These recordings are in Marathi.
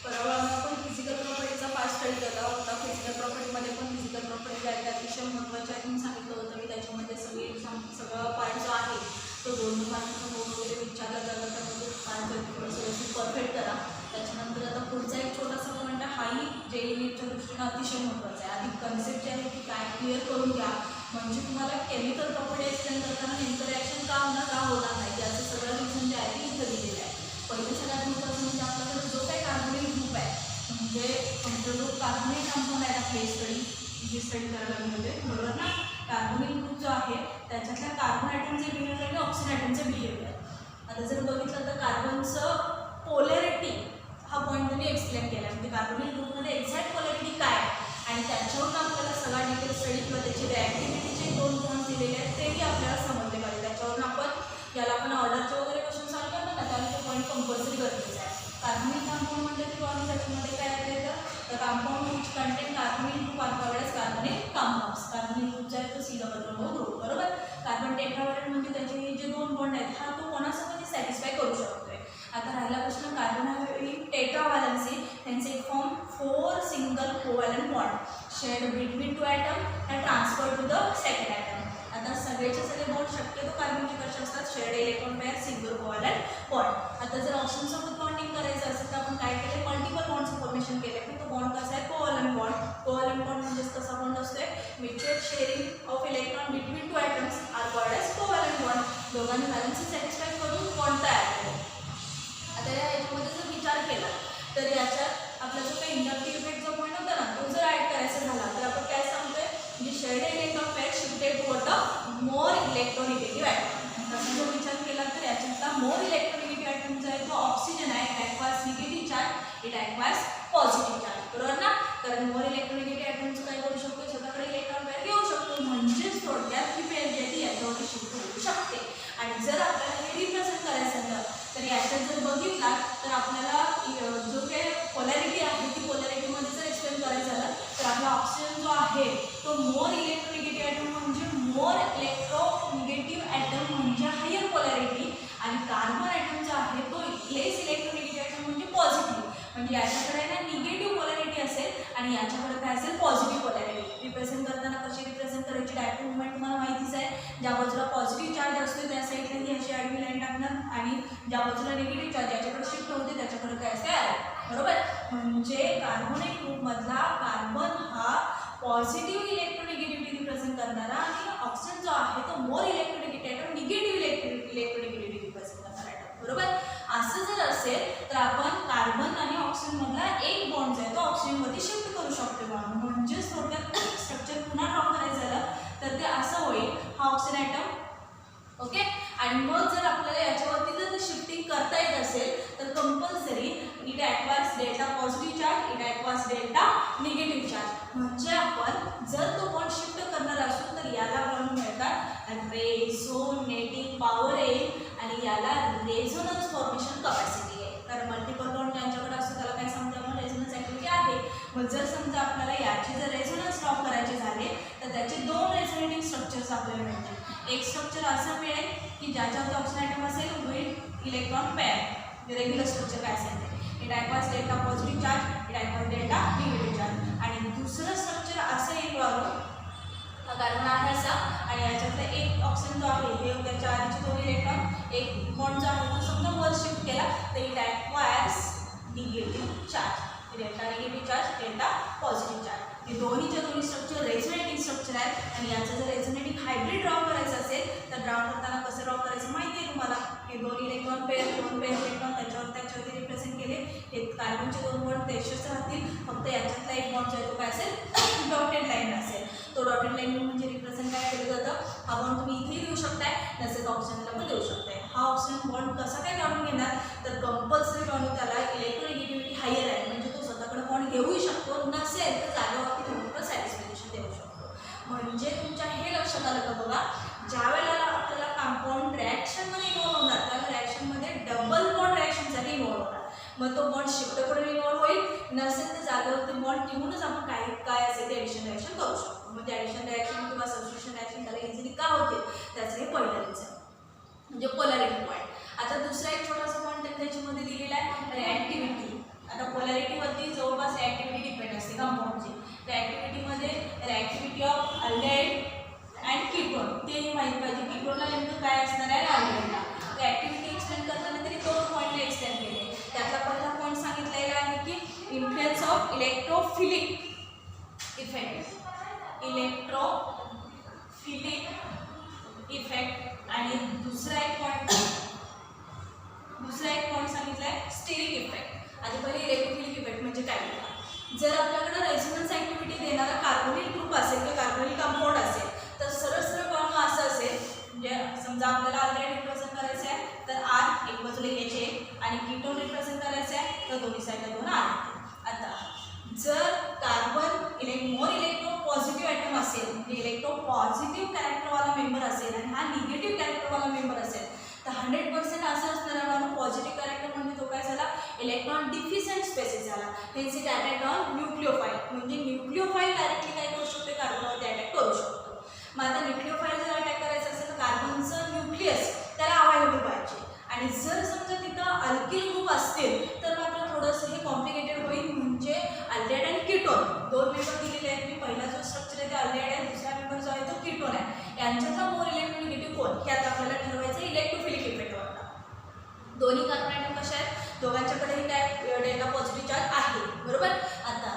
परवा आपण फिजिकल प्रॉपर्टीचा पार्ट स्टडी केला होता. फिजिकल प्रॉपर्टीमध्ये पण फिजिकल प्रॉपर्टी काय काय अतिशय महत्त्वाचे आहे म्हणून सांगितलं होतं मी. त्याच्यामध्ये सगळं पार्ट जो आहे तो 2 मार्काचा बोर्ड वगैरे विचारला जातो. त्यामध्ये पार्ट थोडंसं परफेक्ट करा. त्याच्यानंतर आता पुढचा एक छोटासा पॉईंट आहे, हाही JEE नीटच्या दृष्टीनं अतिशय महत्त्वाचा आहे. आधी कन्सेप्ट जे आहे ती काय क्लिअर करून घ्या, म्हणजे तुम्हाला केमिकल प्रॉपर्टी एक्सप्लेन करताना नेमकं रिॲक्शन का होणार का होणार नाही याचं सगळं रिझन जे आहे ते इथं दिलेलं आहे. पहिलं सगळ्यात महत्त्वाचं म्हणजे आपल्याकडे जो काही कार्बोनिक ग्रुप आहे, म्हणजे तुमचा जो कार्बोनिक कंपाऊंड आहे आपली स्टडी करायला मिळते बरोबर ना. कार्बोनिक ग्रुप जो आहे त्याच्यातल्या कार्बन ॲटमचे बिहेवियर आणि ऑक्सिजन ॲटमचे बिहेवियर. आता जर बघितलं तर कार्बनचं पोलॅरिटी हा पॉईंट त्यांनी एक्सप्लेन केला, म्हणजे कार्बोनिक ग्रुपमध्ये एक्झॅक्ट पोलॅरिटी काय आणि त्याच्यावरून आपल्याला सगळा डिटेल स्टडी किंवा त्याची रिॲक्टिव्हिटीचे 2 पॉईंट दिलेले आहेत तेही आपल्याला समजले पाहिजे. त्याच्यावरून याला आपण ऑर्डरचे वगैरे क्वेश्चन सॉल्व करतो ना, त्याला ते पॉईंट कंपल्सरी गरजेचं आहे. कार्बनिक कंपाऊंड म्हणजे किंवा त्याच्यामध्ये काय येतं तर कंपाऊंड विच कंटेन कार्बनिक ग्रुप आर कॉल्ड एज कार्बनिक कंपाऊंड्स. कार्बनिक ग्रुप जो आहे तो COO ग्रुप बरोबर. कार्बन टेट्रावॅलेंट म्हणजे त्याचे जे 2 बॉन्ड आहेत हा तो कोणासोबत सॅटिस्फाय करू शकतोय. आता राहिला प्रश्न कार्बन ही टेट्राव्हॅलन्सी, त्यांचे form 4 single covalent bond shared between 2 atom and transfer to the second atom. आता सगळेचे सगळे बॉन्ड शक्यतो कार्बनचे कसे असतात, shared electron pair single covalent bond. आता जर ऑक्सिजनसोबत बॉन्डिंग करायचं असेल तर आपण काय केलं, मल्टिपल बॉन्ड्स फॉर्मेशन केले. पण तो बॉन्ड कसा आहे, कोव्हॅलंट बॉन्ड. कोव्हॅलंट बॉन्ड म्हणजे कसा बॉन्ड असतोय, mutual sharing of electron between 2 atoms are called as covalent bond. दोघांनी बॅलन्स सॅटिस्फाय करून बॉन्ड तयार केले. आता याच्यामध्ये जर विचार केला तर याच्यात आपला जो काही इंडक्टिव्ह इफेक्ट जो पॉईंट होता ना तो जर ॲड करायचा झाला तर आपण काय सांगतोय, म्हणजे shared electron pair shifted toward the more electronegative atom. तसा जर विचार केला तर याच्यातला मोर इलेक्ट्रोनिगेटिव्ह ॲटम जो आहे तो ऑक्सिजन आहे. It acquires negative charge, it acquires positive charge बरोबर ना. कारण मोर इलेक्ट्रोनिगेटिव्ह ॲटमचं काय करू शकतो, स्वतःकडे इलेक्ट्रॉन पेअर घेऊ शकतो, म्हणजेच थोडक्यात ही पेअर जी आहे ती याच्यावरती शिफ्ट होऊ शकते. आणि जर आपल्याला हे रिप्रेझेंट करायचं झालं तर याच्यात जर बघितला तर आपल्याला जो काही पोलॅरिटी आहे ती पोलॅरिटीमध्ये जर एक्सप्लेन करायचं झालं तर आपला ऑक्सिजन जो आहे तो मोर इलेक्ट्रोनिगेटिव्ह ॲटम म्हणजे मोर इलेक्ट्रोनिगेटिव्ह ॲटम म्हणजे हायर पोलॅरिटी, आणि कार्बन ॲटम जो आहे तो लेस इलेक्ट्रोनिगेटिव्ह ॲटम म्हणजे पॉझिटिव्ह. म्हणजे याच्याकडे ना निगेटिव्ह पोलॅरिटी असेल आणि याच्याकडे काय असेल, पॉझिटिव्ह पोलॅरिटी. रिप्रेझेंट करताना कशी रिप्रेझेंट करायची, डायरेक्ट मुवमेंट तुम्हाला माहितीच आहे. ज्या बाजूला पॉझिटिव्ह चार्ज असतो त्या साईडला ही अशी आडवी लाईन टाकणार आणि ज्या बाजूला निगेटिव्ह चार्ज याच्याकडे शिफ्ट होते त्याच्याकडे काय असते बरोबर. म्हणजे कार्बोनिक ग्रुपमधला कार्बन हा पॉझिटिव्ह इलेक्ट्रोनिगेटिव्हिटी रिप्रेझेंट करणारा आणि ऑक्सिजन जो आहे तो मोर electronegative item negative electronegativity represent करणारा ॲटम बरोबर. असं जर असेल तर आपण कार्बन आणि ऑक्सिजनमधला एक बॉन्ड जो आहे तो ऑक्सिजनमध्ये शिफ्ट करू शकतो. म्हणजेच थोडक्यात स्ट्रक्चर पुन्हा ड्रॉ करायचं झालं तर ते असं होईल, हा ऑक्सिजन ॲटम ओके. आणि मग जर आपल्याला याच्यावरती जर शिफ्टिंग करता येत असेल तर compulsory it acquires delta positive charge, it acquires delta negative charge. म्हणजे आपण जर तो बॉन्ड शिफ्ट करणार असू तर याला बॉन्ड मिळतात रेझोनेटिंग पॉवर येईल आणि याला रेझोनन्स फॉर्मेशन कपॅसिटी आहे. कारण मल्टिपल बॉन्ड ज्यांच्याकडे असतो त्याला काय समजा आपण रेझोनन्स ॲक्टिव्हिटी आहे. मग जर समजा आपल्याला याचे जर रेझोनन्स ड्रॉ करायचे झाले तर त्याचे 2 रेझोनेटिंग स्ट्रक्चर्स आपल्याला मिळतील. एक स्ट्रक्चर असं मिळेल की ज्याच्यामध्ये ऑक्सिजन ॲटम असेल with electron pair, regular structure काय असेल ते, it acquires delta positive charge, it acquires delta negative charge. आणि दुसरं स्ट्रक्चर असं येईल हा कार्बन आहे असा आणि याच्यातलं एक ऑक्सिजन जो आहे हे त्याच्या आधीचे 2 इलेक्ट्रॉन एक बॉन्ड जो आहे तो समजा वर शिफ्ट केला तर it acquires negative charge, delta negative charge, delta positive charge. हे दोन्हीच्या दोन्ही स्ट्रक्चर रेझोनेटिंग स्ट्रक्चर आहेत. आणि याचं जर रेझोनेटिंग हायब्रिड ड्रॉ करायचं असेल तर ड्रॉ करताना कसं ड्रॉ करायचं माहिती आहे तुम्हाला, हे 2 इलेक्ट्रॉन पेअर इलेक्ट्रॉन त्याच्यावरती रिप्रेझेंट केले. हे कार्बनचे 2 बॉन्ड तेशच राहतील, फक्त याच्यातला एक बॉन्ड जो आहे तो काय असेल, डॉटेड लाईन असेल. तो डॉटेड लाईन म्हणजे रिप्रेझेंट काय केलं जातं, हा बॉन्ड तुम्ही इथेही देऊ शकताय तसेच ऑक्सिजनला पण देऊ शकताय. हा ऑक्सिजन बॉन्ड कसा काय काढून घेणार तर कंपल्सरी काढून त्याला इलेक्ट्रोनिगेटिव्हिटी हायर आहे म्हणजे तो स्वतःकडे बॉन्ड घेऊही शकतो, नसेल तर जागेवरती थोडं सॅटिस्फॅक्शन देऊ शकतो. म्हणजे तुमच्या हे लक्षात आलं का बघा, ज्या वेळेला आपल्याला कंपाऊंड रिॲक्शनमध्ये इन्व्हॉल्व होणार त्या रिॲक्शनमध्ये डबल बॉन्ड रिॲक्शनसाठी इन्व्हॉल्व होणार. मग तो बॉन्ड शिफ्ट करून इन्व्हॉल्व होईल, नसेल तर जागेवरती बॉन्ड ठेवूनच आपण काय असेल ते ॲडिशन रिॲक्शन करू शकतो. मग ते ॲडिशन रिॲक्शन किंवा सबस्टिट्यूशन रिॲक्शन त्याला इझिली का होते त्याचं हे पहिलं रिझन म्हणजे पोलॅरिटी पॉईंट. आता दुसरा एक छोटासा पॉईंट त्याच्यामध्ये दिलेला आहे रिॲक्टिव्हिटी. आता polarity influence of electrophilic effect, electrophilic effect. आणि दुसरा एक पॉईंट सांगितलाय स्टिरिक इफेक्ट. आधी पहिले इलेक्ट्रोफिलिक इफेक्ट म्हणजे काय बघा. जर आपल्याकडे रेझोनन्स ऍक्टिव्हिटी देणारा कार्बोनिल ग्रुप असेल किंवा कार्बोनिल कंपाऊंड असेल तर सरळ सरळ कॉलम असं असेल. म्हणजे समजा आपल्याला अल्डिहाइड रिप्रेझेंट करायचं आहे तर R एक बाजूला H आणि कीटोन रिप्रेझेंट करायचं आहे तर दोन्ही साईडला 2 R. आता जर carbon more electropositive atom असेल म्हणजे इलेक्ट्रो पॉझिटिव्ह कॅरेक्टरवाला मेंबर असेल आणि हा निगेटिव्ह कॅरेक्टरवाला मेंबर असेल तर 100% असं असणारा म्हणून पॉझिटिव्ह कॅरेक्टर म्हणजे तो काय झाला इलेक्ट्रॉन डिफिशियंट स्पेसिस झाला. Hence it attack on nucleophile. म्हणजे न्यूक्लिओफाईल डायरेक्टली काय करू शकते कार्बनवरती अटॅक करू शकतो. मग आता न्यूक्लिओफाईल जर अटॅक करायचं असेल तर कार्बनचं न्यूक्लियस त्याला अवेलेबल पाहिजे. आणि जर समजा तिथं अल्किल ग्रुप असतील तर मात्र थोडंसं हे कॉम्प्लिकेटेड होईल. म्हणजे अल्डिहाइड आणि कीटोन 2 मेंबर दिलेले आहेत. मी पहिला जो स्ट्रक्चर आहे ते अल्डिहाइड आहे, दुसरा मेंबर जो आहे तो कीटोन आहे. यांच्यातला मोर इलेक्ट्रोनिगेटिव्ह कोण हे आता आपल्याला ठरवायचं इलेक्ट्रोफिलिक इफेक्टवरला. दोन्ही कार्बन ॲटम कशा आहेत दोघांच्याकडेही काय डेल्टा पॉझिटिव्ह चार्ज आहे बरोबर. आता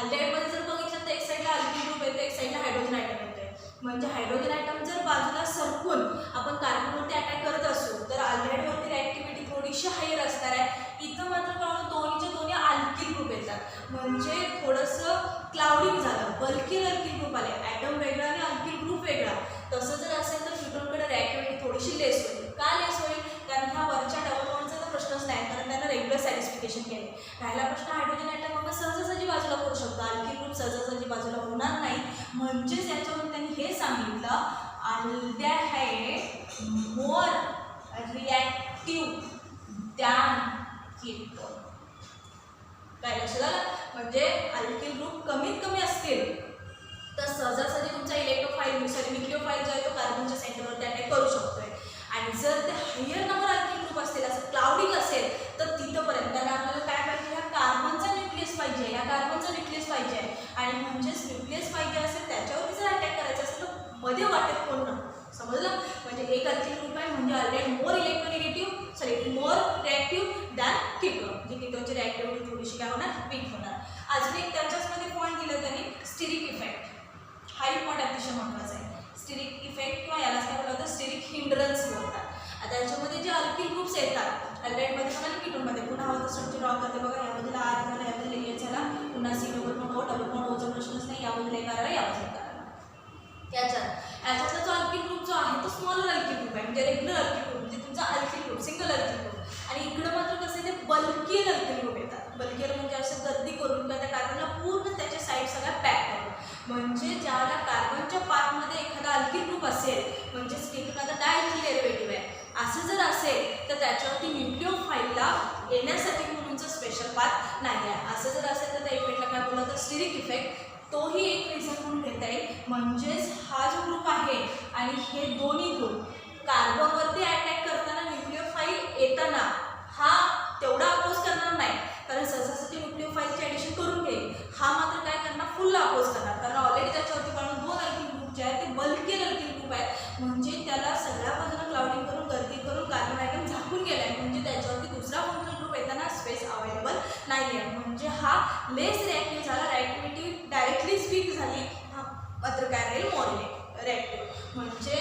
अल्डिहाइडमध्ये जर बघितलं तर एक साईडला अल्किल ग्रुप येतो एक साईडला हायड्रोजन ॲटम येतोय. म्हणजे हायड्रोजन ॲटम जर बाजूला सरकून आपण कार्बनवरती अटॅक करत असू तर अल्डिहाइडवरती रिॲक्टिव्हिटी थोडीशी हायर असणार आहे. इथं मात्र कळून दोन्हीच्या दोन्ही अल्किल ग्रुप येतात. म्हणजे थोडंसं क्लाउडिंग झालं, बल्किर अल्किल ग्रुप आले, ॲटम वेगळा आणि अल्किल ग्रुप वेगळा. तसं जर असेल तर कीटोनकडे रिॲक्टिव्हिटी थोडीशी लेस होईल. का लेस होईल कारण ह्या वरच्या डबल बॉन्डचा तर प्रश्नच नाही कारण त्यांना रेग्युलर सॅटिस्फिकेशन केले. राहिला प्रश्न हायड्रोजन ॲटम आपण सहजासहजी बाजूला करू शकतो, अल्किल ग्रुप सहजासहजी बाजूला होणार नाही. म्हणजेच याच्यावर त्यांनी हे सांगितलं अल्डिहाइड मोर रिॲक्टिव्ह दॅन कीटोन. काय लक्षात आलं. म्हणजे अल्किल ग्रुप कमीत कमी असतील तर सहजासहजी तुमचा न्यूक्लिओफाईल जो आहे तो कार्बनच्या सेंटरवरती अटॅक करू शकतोय. आणि जर ते हायर नंबर अल्किल ग्रुप असतील असं क्लाउडिंग असेल तर तिथंपर्यंत त्यांना आपल्याला काय पाहिजे ह्या कार्बनचा न्यूक्लियस पाहिजे, ह्या कार्बनचा न्यूक्लियस पाहिजे. आणि म्हणजेच न्यूक्लियस पाहिजे असेल त्याच्यावरती जर अटॅक करायचं असेल तर मध्ये वाटेत कोण नको. समजलं. म्हणजे एक अल्किल ग्रुप आहे म्हणजे अल्डिहाइड मोर मोर रिॲक्टिव्ह दॅन कीटोन. म्हणजे कीटोनची रिॲक्टिव्हिटी थोडीशी काय होणार वीक होणार. अजून एक त्याच्याचमध्ये पॉईंट दिला त्यांनी स्टिरिक इफेक्ट. हाही पॉईंट अतिशय महत्त्वाचा आहे. स्टिरिक इफेक्ट किंवा यालाच काय बोलतात स्टिरिक हिंड्रन्स बोलतात. आता याच्यामध्ये जे अल्किल ग्रुप्स येतात अल्डिहाइडमध्ये पण आणि कीटोनमध्ये पुन्हा हवं तर स्ट्रक्चर ड्रॉ करते बघा. याबद्दल R झाला, याबद्दल H झाला, पुन्हा C डबल बॉन्ड ओचा प्रश्नच नाही. याबद्दल एक करायला याबद्दल करायला. याच्यातला जो अल्किल ग्रुप जो आहे तो स्मॉलर अल्किल ग्रुप आहे म्हणजे रेग्युलर अल्किल ग्रुप म्हणजे तुमचा alkyl group single alkyl group. आणि इकडं मात्र कसं आहे ते बल्कियर अल्किल ग्रुप येतात. बल्कियर म्हणजे असं गर्दी करून किंवा त्या कार्बनला पूर्ण त्याच्या साईड सगळ्या पॅक करून. म्हणजे ज्याला कार्बनच्या पार्टमध्ये एखादा अल्किल ग्रुप असेल म्हणजेच तिथून आता डायल्किल डेरिव्हेटिव्ह आहे असं जर असेल तर त्याच्यावरती न्यूक्लिओफाईलला येण्यासाठी म्हणूनचं स्पेशल पाथ नाही आहे. असं जर असेल तर त्या इफेक्टला काय बोललं तर स्टिरिक इफेक्ट. तोही एक रिझन म्हणून घेता येईल. म्हणजेच हा जो ग्रुप आहे आणि हे दोन्ही ग्रुप कार्बनवरती अटॅक करताना न्यूक्लिओफाईल येताना हा तेवढा अपोज करणार नाही कारण सहजासहजी न्यूक्लिओफाईलची ॲडिशन करून घेईल. हा मात्र काय करणार फुल अपोज करणार कारण ऑलरेडी त्याच्यावरती कारण 2 अल्किल ग्रुप जे आहेत ते बल्कियर अल्किल ग्रुप आहेत. म्हणजे त्याला सगळ्या बाजूला क्लाउडिंग करून गर्दी करून कार्बन ॲटम झाकून गेला आहे. म्हणजे त्याच्यावरती दुसरा फंक्शनल ग्रुप येताना स्पेस अवेलेबल नाही आहे. म्हणजे हा लेस रिॲक्टिव्ह झाला, रिॲक्टिव्हिटी डायरेक्टली स्पीक झाली. हा मात्र काय राहील मोर रिॲक्टिव्ह. म्हणजे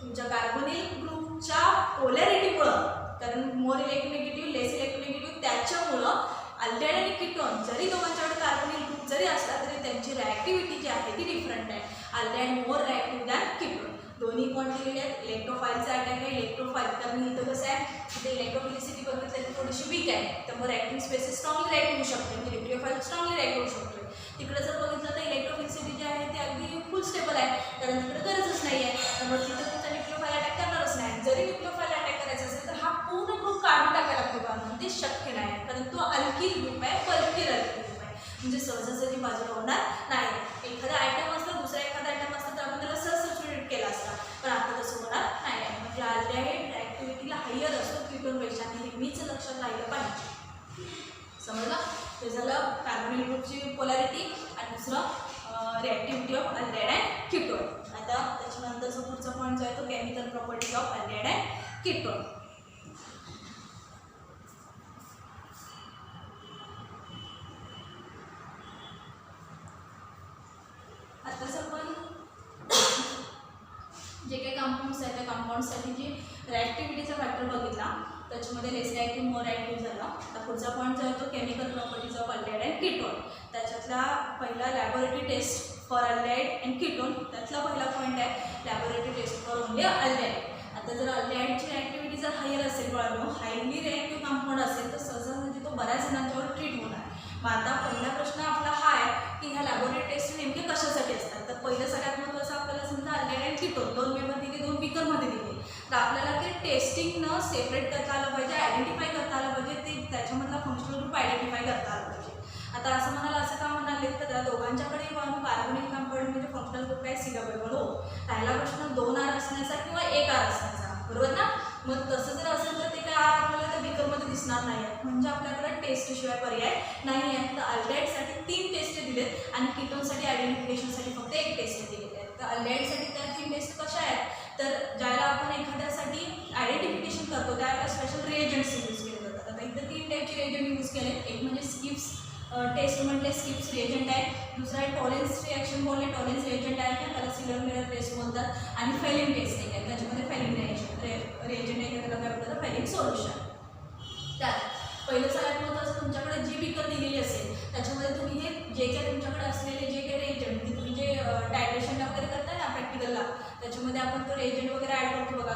तुमच्या कार्बोनिल ग्रुपच्या पोलॅरिटीमुळं कारण मोर इलेक्ट्रोनिगेटिव्ह लेस इलेक्ट्रोनिगेटिव्ह त्याच्यामुळं अल्डिहाइड आणि कीटोन जरी दोघांच्याकडे कार्बोनिल ग्रुप जरी असला तरी त्यांची रिॲक्टिव्हिटी जी आहे ती डिफरंट आहे. अल्डिहाइड मोर रिॲक्टिव्ह दॅन कीटोन. दोन्ही पॉईंट दिलेले आहेत. इलेक्ट्रोफाईलचा अटॅक आहे इलेक्ट्रोफाईल कारण इथं कसं आहे तिथे इलेक्ट्रोफिलिसिटी बघितलं तर थोडीशी वीक आहे त्यामुळे रिॲक्टिंग स्पेसिस स्ट्रॉंगली रिॲक्ट होऊ शकते म्हणजे न्यूक्लिओफाईल स्ट्रॉंगली रिॲक्ट होऊ शकतो. तिकडे जर बघितलं तर इलेक्ट्रोफिलिसिटी जी आहे ती अगदी फुल स्टेबल आहे कारण तिकडे गरजच नाही आहे त्यामुळे तिथं तुमचा न्यूक्लिओफाईल अटॅक करणारच नाही. जरी न्यूक्लिओफाईल अटॅक करायचा असेल तर हा पूर्ण ग्रुप काढून टाकायला लागतो कारण ते शक्य नाही आहे कारण तो अल्किल ग्रुप आहे बल्कियर अल्किल ग्रुप आहे. म्हणजे सहजासहजी बाजूला होणार नाही. एखादा आयटम असता दुसरा एखादा आयटम असता तर आपण त्याला सहज सबस्टिट्यूट केला असता पण आता तसं होणार नाही आहे. म्हणजे अल्डिहाइड रिॲक्टिव्हिटीला हायर असतो कीटोनपेक्षा नेहमीच लक्षात राहिलं पाहिजे. समजलं. ते झालं कार्बोनिल ग्रुपची पोलॅरिटी आणि दुसरं reactivity of aldehyde and ketone. आता त्याच्यानंतरचा पुढचा पॉईंट जो आहे तो chemical properties of aldehyde and ketone. बॉन्डसाठी जी रिॲक्टिव्हिटीचा फॅक्टर बघितला त्याच्यामध्ये लेस रिॲक्टिव्ह मोर ॲक्टिव्ह झाला. आता पुढचा पॉईंट जो आहे तो chemical properties of aldehyde and ketone. त्याच्यातला पहिला laboratory test for aldehyde and ketone, त्यातला पहिला पॉईंट आहे laboratory test for only aldehyde. आता जर अल्डेहाइडची रिॲक्टिव्हिटी जर हायर असेल किंवा हायली रिॲक्टिव्ह कंपाऊंड असेल तर सहजासहजी तो बऱ्याच जणांच्यावर ट्रीट होणार. मग आता पहिला प्रश्न आपला हा आहे की ह्या लॅबोरेटरी टेस्ट नेमके कशासाठी असतात. तर पहिलं सगळ्यात महत्त्वाचं आपल्याला समजा अल्डेहाइड अँड कीटोन 2 मेंबर दिले, 2 बीकरमध्ये दिले, तर आपल्याला ते टेस्टिंगनं सेपरेट करता आलं पाहिजे, आयडेंटिफाय करता आलं पाहिजे, ते त्याच्यामधला फंक्शनल ग्रुप आयडेंटिफाय करता आलं पाहिजे. आता असं म्हणाला असं का म्हणाले तर त्या दोघांच्याकडे कार्बनिक कंपाऊंड म्हणजे फंक्शनल ग्रुप काय सिलेबल हो. राहिला प्रश्न 2 R असण्याचा किंवा 1 R असण्याचा, बरोबर ना. मग तसं जर असेल तर ते काय आर आपल्याला त्या बीकरमध्ये दिसणार नाही आहे, म्हणजे आपल्याकडे टेस्टशिवाय पर्याय नाही आहे. तर अल्डेहाइडसाठी 3 टेस्ट दिलेत आणि कीटोनसाठी आयडेंटिफिकेशनसाठी फक्त 1 टेस्ट दिलेली आहे. तर अल्डेहाइडसाठी त्या 3 टेस्ट कशा आहेत तर ज्याला आपण एखाद्यासाठी आयडेंटिफिकेशन करतो त्यावेळेला स्पेशल रिएजंट्स यूज केले जातात. आता इथं 3 टाईपचे रिएजंट यूज केले. एक म्हणजे स्किप्स टेस्ट म्हटले स्किप्स रिएजंट आहे, दुसरा आहे टॉलेन्स रिॲक्शन बोलले टॉलेन्स रिएजंट आहे, त्याला सिलर मिरर टेस्ट बोलतात, आणि फेलिंग टेस्ट आहे त्याच्यामध्ये फेलिंग रिएजंट आहे त्याला काय बोलतात फेलिंग सोल्युशन. त्यात पहिलं सगळ्यात महत्त्वाचं तुमच्याकडे जी बीकर दिलेली असेल त्याच्यामध्ये तुम्ही हे जे काही तुमच्याकडे असलेले जे काही रिएजंट म्हणजे तुम्ही जे टायट्रेशनला वगैरे करताय ना प्रॅक्टिकलला त्याच्यामध्ये आपण तो रिएजंट वगैरे ॲड करतो बघा.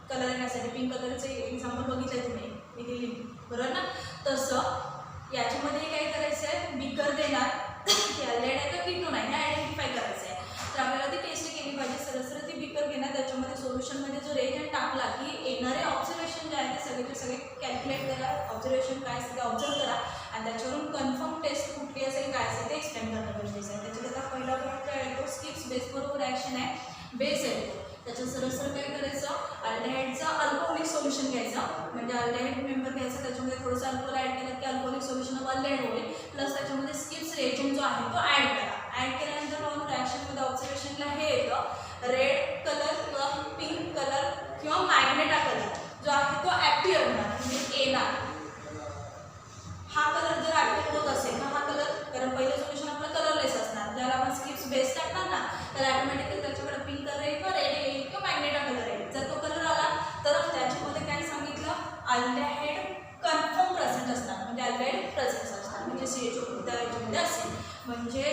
कलर येण्यासाठी पिंक कलरचे एक्झाम्पल बघितलं तुम्ही मी दिली, बरोबर ना. तसं याच्यामध्ये काय करायचं आहे बीकर देणार की अल्डेहाइड आहे का कीटोन आहे हे आयडेंटिफाय करायचं आहे. तर आपल्याला ती टेस्ट केली पाहिजे. सरळ ती बीकर घेणार त्याच्यामध्ये सोल्युशनमध्ये जो रिएजंट टाकला की येणारे ऑब्झर्वेशन जे आहे ते सगळेचे सगळे कॅल्क्युलेट करा, ऑब्झर्वेशन काय असेल ते ऑब्झर्व करा आणि त्याच्यावरून कन्फर्म टेस्ट कुठली असेल काय असेल ते एक्सप्लेन करणं गरजेचं आहे. त्याच्यात पहिला पॉईंट काय आहे तो स्किप्स बेस बरोबर रिॲक्शन आहे, बेस आहे तो. त्याच्यात सरळ काय करायचं अल्डेहाइडचा अल्कोहोलिक सोल्युशन घ्यायचं, म्हणजे अल्डेहाइड मेंबर घ्यायचा त्याच्यामध्ये थोडंसं अल्कोहोल ॲड केलं की अल्कोहोलिक सोल्युशन ऑफ अल्डेहाइड होईल, प्लस त्याच्यामध्ये स्किप्स रिएजंट जो आहे तो ॲड करा. ॲड केल्यानंतर पाहून रिॲक्शनमध्ये ऑब्झर्वेशनला हे येतं रेड कलर किंवा पिंक कलर किंवा मॅग्नेटा कलर जो आहे तो ॲपियर होणार म्हणजे येणार. हा कलर जर ॲपियर होत असेल ना हा कलर, कारण पहिलं सोल्युशन आपलं कलरलेस असणार, ज्याला आपण स्किप्स बेस टाकणार ना तर ऑटोमॅटिकली त्याच्याकडे पिंक कलर येईल किंवा रेड येईल किंवा मॅग्नेटा कलर येईल. जर तो कलर आला तर त्याच्यामध्ये काय सांगितलं अल्डेहाइड कन्फर्म प्रेझेंट असणार, म्हणजे अल्डेहाइड प्रेझेंट असणार, म्हणजे CHO त्याच्यामध्ये असेल. म्हणजे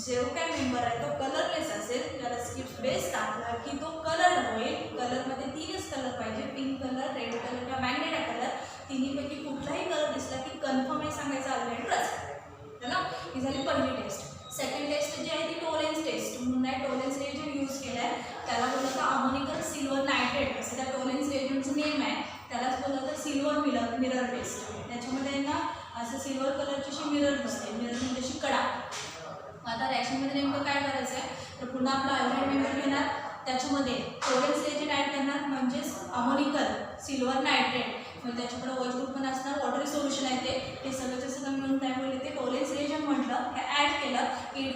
जो काय मेंबर आहे तो कलरलेस असेल त्याला स्किप्स बेस टाकला की तो कलर होईल. कलरमध्ये 3च कलर पाहिजे, पिंक कलर, रेड कलर किंवा मॅग्नेटा कलर. तिन्हीपैकी कुठलाही कलर दिसला की कन्फर्म हे सांगायचं अल्डेहाइड प्रेझेंट है ना. ही झाली पहिली टेस्ट. सेकंड टेस्ट जी आहे ती टोलेन्स टेस्ट म्हणून आहे. टोलेन्स रिएजंट यूज केला आहे त्याला बोलतं अमोनिकल सिल्वर नायट्रेट असं त्या टोलेन्स रिएजंटचं नेम आहे. त्यालाच बोलतं सिल्वर मिरर टेस्ट. त्याच्यामध्ये ना असं सिल्वर कलरची अशी मिरर दिसते, मिरर म्हणजे अशी कडा. आता रिॲक्शनमध्ये नेमकं काय करायचं आहे तर पुन्हा आपला अल्डेहाइड मेंबर घेणार त्याच्यामध्ये टोलेन्स रिएजंट ॲड करणार म्हणजेच अमोनिकल सिल्वर नायट्रेट, म्हणजे त्याच्याकडे वॉच ग्रुप पण असणार, वॉटरी सोल्युशन आहे ते सगळंचं सगळं मिळून काय बोलले ते टोलेन्स रिएजंट म्हटलं. हे ॲड केलं की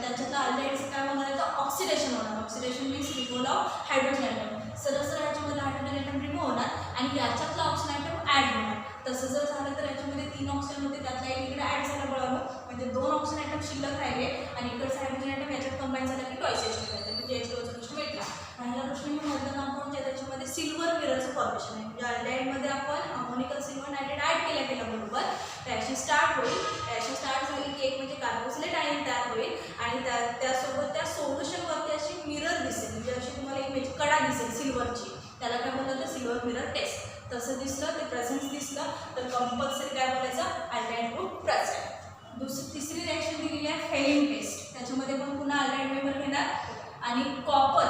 त्याच्यातलं अल्डेहाइडचं काय होणार आहे तर ऑक्सिडेशन होणार. Oxidation means removal of hydrogen atom. सरळ याच्यामध्ये हायड्रोजन ॲटम रिमूव्ह होणार आणि याच्यातलं ऑक्सिजन ॲटम ॲड होणार. तसं जर झालं तर याच्यामध्ये 3 ऑक्सिजन होते त्यातला एक इकडे ॲड झाला बरोबर, म्हणजे 2 ऑक्सिजन ॲटम शिल्लक राहिले आणि इकडचा हायड्रोजन ॲटम याच्यात कंबाईन झाला की टॉयस मिळते, म्हणजे H2चा प्रश्न भेटला. पहिला प्रश्न मी मधलं कंपाऊंड जे त्याच्यामध्ये सिल्वर मिररचं फॉर्मेशन आहे, म्हणजे अल्डेहाइडमध्ये आपण अमोनिकल सिल्वर नायट्रेट ॲड केल्याबरोबर रिॲक्शन स्टार्ट होईल. रिॲक्शन स्टार्ट झाली की एक म्हणजे कार्बोक्सिलेट आयन तयार होईल आणि त्यासोबत त्या सोल्युशनवरती अशी मिरर दिसेल, म्हणजे अशी तुम्हाला इमेज कडा दिसेल सिल्वरची, त्याला काय बोलतात सिल्वर मिरर टेस्ट. तसं दिसलं ते प्रेझेंट दिसलं तर कंपल्सरी काय बोलायचं अल्डेहाइड ग्रुप प्रेझेंट. तिसरी रिॲक्शन दिलेली आहे फेलिंग टेस्ट. त्याच्यामध्ये पण पुन्हा अल्डेहाइड मेंबर घेणार आणि कॉपर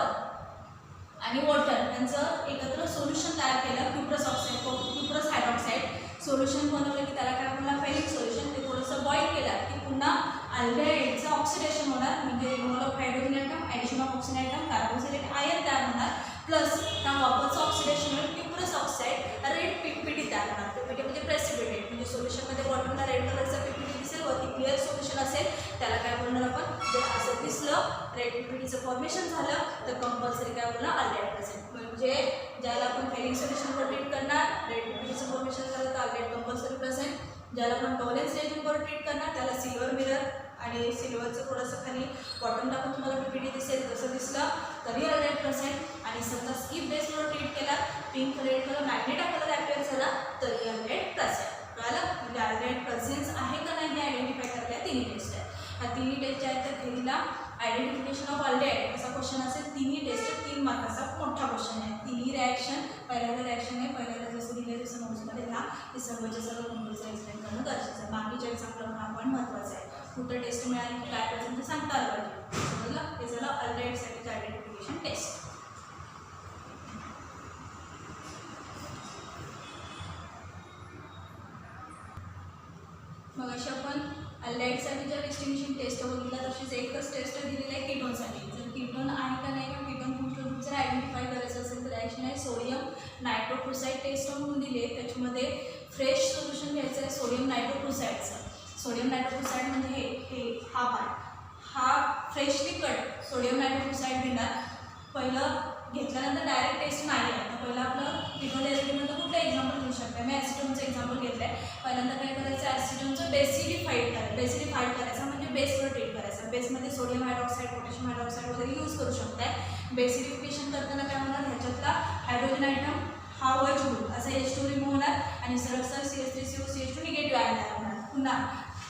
आणि वॉटर यांचं एकत्र सोल्युशन तयार केलं, क्युप्रस हायड्रॉक्साईड सोल्युशन बनवलं की त्याला काय म्हणलं फेलिंग सोल्युशन. ते थोडंसं बॉईल केलं की पुन्हा अल्डेहाइडचं ऑक्सिडेशन होणार, म्हणजे removal of hydrogen atom, addition of oxygen atom, carboxylate ion तयार होणार, प्लस त्या कॉपरचं ऑक्सिडेशन होईल क्युप्रस ऑक्साईड रेड पीपीटी तयार होणार. पीपीटी म्हणजे प्रेसिपिटेट, म्हणजे सोल्युशनमध्ये बॉटमला रेड कलरचा पीपीटी दिसेल, वरती क्लिअर सोल्युशन असेल त्याला काय बोलणार आपण. जर असं दिसलं रेड पीपीटीचं फॉर्मेशन झालं तर कंपल्सरी काय बोलणार अल्डेहाइड प्रेझेंट. म्हणजे ज्याला आपण फेलिंग सोल्युशनवर ट्रीट करणार रेड पीपीटीचं फॉर्मेशन झालं तर अल्डेहाइड कंपल्सरी प्रेझेंट. ज्याला आपण टोलेन्स रिएजंटवर ट्रीट करणार त्याला सिल्वर मिरर आणि सिल्वरचं थोडंसं खाली बॉटम टाकून तुम्हाला पीपीटी दिसेल तसं दिसलं तरी अल्डेहाइड प्रेझेंट. आणि समजा स्किप बेसवर ट्रीट केला, pink red colour magnet colour activate झाला तर अल्डेहाइड प्रेझेंट. कळालं? म्हणजे अल्डेहाइड प्रेझेन्स आहे का नाही हे आयडेंटिफाय करायला तिन्ही टेस्ट आहे. ह्या तिन्ही टेस्ट ज्या आहेत त्या थेरीला आयडेंटिफिकेशन ऑफ अल्डेहाइड असा क्वेश्चन असेल. तिन्ही टेस्ट 3 मार्काचा मोठा क्वेश्चन आहे. तिन्ही रिॲक्शन पहिल्याला रिॲक्शन आहे, पहिल्याला जसं दिलं तसं नोट्समध्ये ह्या ते सर्वच्या सर्व कंपल्सरी एक्सप्लेन करणं गरजेचं आहे. बाकीच्या एक्झाम्पल पण महत्त्वाचं आहे. कुठं टेस्ट मिळाली की काय पाहिजे ते सांगता आलं पाहिजे. समजलं? हे झालं अल्डेहाइडसाठीचं आयडेंटिफिकेशन टेस्ट. मग अशी आपण अल्डेहाइडसाठी जर डिस्टिंग्विशिंग टेस्ट बघितला तशीच एकच टेस्ट दिलेली आहे कीटोनसाठी. जर कीटोन आहे का नाही किंवा कीटोन फंक्शन ग्रुप जर आयडेंटिफाय करायचं असेल तर रिॲक्शन आहे सोडियम नायट्रोक्लोराईड टेस्ट म्हणून दिली आहे. त्याच्यामध्ये फ्रेश सोल्युशन घ्यायचं आहे सोडियम नायट्रोक्लोराईडचं. सोडियम नायट्रोक्लोराईड म्हणजे हे हा पार्ट, हा फ्रेशली कट सोडियम नायट्रोक्लोराईड घेणार. पहिलं घेतल्यानंतर डायरेक्ट टेस्ट नाही आहे. तर पहिलं आपलं कीटोन कुठलं एक्झाम्पल घेऊ शकता. मी ॲसिटोनचं एक्झाम्पल घेतलं आहे. पहिल्यांदा काय करायचं, ॲसिटोनचं बेसिडिफाईड करायचं. बेसिडिफाईड करायचं म्हणजे बेसवर ट्रीट करायचं. बेसमध्ये सोडियम हायड्रॉक्साईड, पोटॅशियम हायड्रॉक्साईड वगैरे यूज करू शकताय. बेसिडिफिकेशन करताना काय होणार, ह्याच्यातला हायड्रोजन आयटम हा वच होईल, असा H2 रिमूव्ह होणार आणि सरळ CH3COCH2 निगेटिव्ह आयन तयार होणार. पुन्हा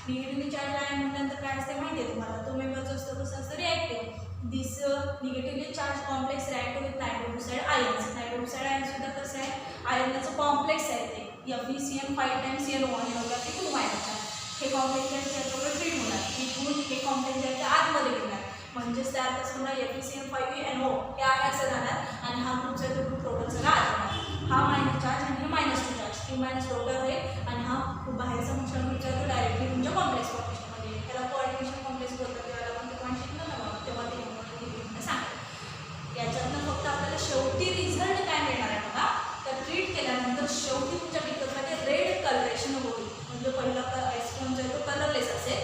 निगेटिव्हली चार्ज आयन म्हटल्यानंतर काय असते माहिती आहे तुम्हाला, तो मेंबर जो असतो कसं असतं reactive. This negatively charge complex reactive with nitrochloride ions. Nitrochloride ion सुद्धा कसं आहे, आयनचं कॉम्प्लेक्स आहे ते FeCN 5 times CNO आणि एवढ्यापैकी 2 आयनचा. हे कॉम्प्लेक्स आहे त्याच्यावर ट्रीट होणार. इथून हे कॉम्प्लेक्स आहे ते आतमध्ये घेणार म्हणजेच त्यात कसं होणार FeCN5NO हे आहे असं जाणार आणि हा ग्रुपचा तो ग्रुप टोटल सगळा आत होणार. हा मायनस चार्ज आणि हे -2 चार्ज, T- टोटल होईल आणि हा बाहेरचा फंक्शनल ग्रुपचा तो डायरेक्टली तुमच्या कॉम्प्लेक्स फॉर्मेशनमध्ये. त्याला कोऑर्डिनेशन कॉम्प्लेक्स बोलतात. तेव्हा आपण ते पॉईंट शिकलो ना मग तेव्हा ते सांगेल. याच्यातनं फक्त आपल्याला शेवटी रिझल्ट काय मिळणार आहे बघा, तर ट्रीट केल्यानंतर शेवटी तुमच्या पिक्चरमध्ये रेड कलरेशन होईल. म्हणजे पहिला ॲसिटोन जो आहे तो कलरलेस असेल.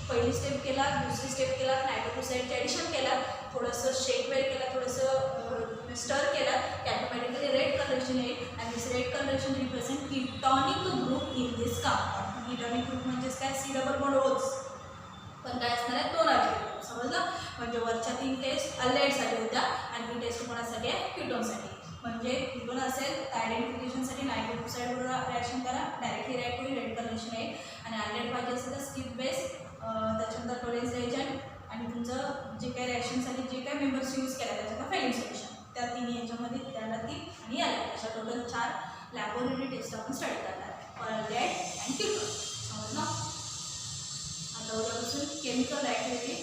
पहिली स्टेप केला, दुसरी स्टेप केला, नायट्रोक्लोराईडचे ॲडिशन केला, थोडंसं शेकवेल केला, थोडंसं स्टर केला की ऑटोमॅटिकली रेड कलरेशन येईल आणि this red colouration represent ketonic group in this compound. Ketonic group म्हणजेच काय, C+OH पण काय असणार आहे 2 आर्टिकल. समजलं? म्हणजे वरच्या 3 टेस्ट अल्डेहाइडसाठी होत्या आणि ही टेस्ट कोणासाठी आहे, कीटोनसाठी. म्हणजे कीटोन असेल तर आयडेंटिफिकेशनसाठी नायट्रोक्लोराईडवर रिॲक्शन करा, डायरेक्टली रिॲक्ट होईल, रेड कलरेशन येईल. आणि अल्डेहाइड पाहिजे असेल तर स्किप बेस, त्याच्यानंतर टोलेन्स रिएजंट आणि तुमचं जे काही रिॲक्शनसाठी जे काही मेंबर्स यूज केला त्याच्यात फेलिंग सोल्युशन, त्या तिन्ही याच्यामध्ये त्याला 3 आणि अल्डेहाइड अशा टोटल 4 लॅबोरेटरी टेस्ट आपण स्टडी करणार आहे अल्डेहाइड अँड कीटोन. समजलं? आता उद्यापासून केमिकल ॲक्टिव्हिटी